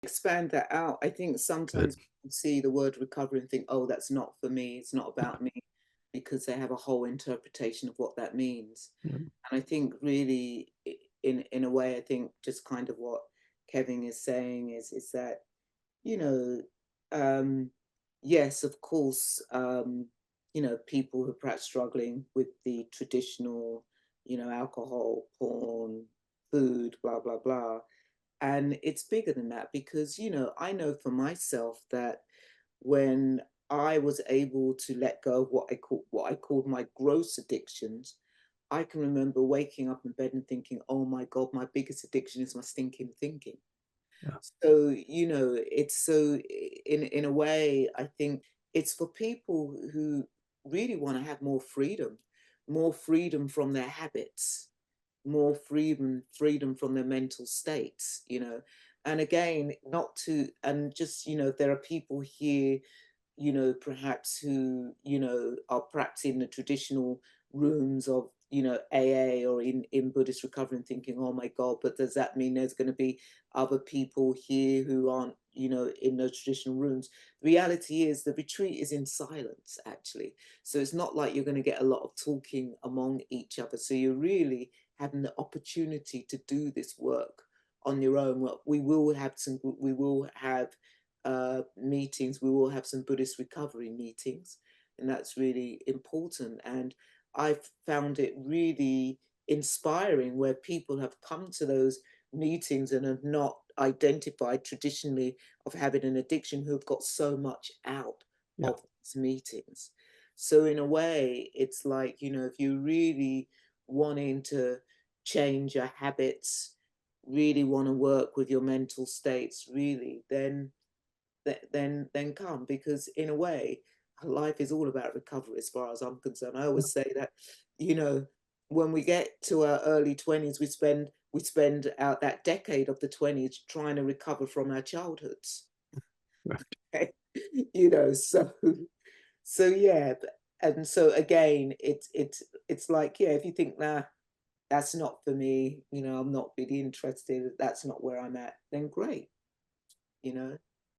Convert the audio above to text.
Expand that out. I think Good. sometimes people see the word recovery and think, oh, that's not for me, it's not Yeah. about me, because they have a whole interpretation of what that means. Yeah. And I think really, in a way, I think just kind of what Kevin is saying is that, you know, um, yes, of course, people who are perhaps struggling with the traditional, alcohol, porn, food, blah, blah, blah. And it's bigger than that because, I know for myself that when I was able to let go of what I called my gross addictions, I can remember waking up in bed and thinking, oh my God, my biggest addiction is my stinking thinking. Yeah. So, it's so in a way, I think it's for people who really want to have more freedom from their habits, more freedom from their mental states. And again, not to and just, there are people here, perhaps who, are practicing the traditional rooms of, AA or in Buddhist recovery and thinking, oh my God, but does that mean there's going to be other people here who aren't, in those traditional rooms? The reality is the retreat is in silence, actually. So it's not like you're going to get a lot of talking among each other. So you're really having the opportunity to do this work on your own. Well, we will have meetings. We will have some Buddhist recovery meetings, and that's really important. And I've found it really inspiring where people have come to those meetings and have not identified traditionally of having an addiction, who have got so much out Yeah. of these meetings. So in a way, it's like, if you're really wanting to change your habits, really want to work with your mental states, really, then come, because in a way life is all about recovery as far as I'm concerned. I Yeah. always say that, you know when we get to our early 20s, we spend out that decade of the 20s trying to recover from our childhoods. Right. So yeah. And so again, it's like, yeah, if you think, nah, that's not for me, I'm not really interested, that's not where I'm at, then great.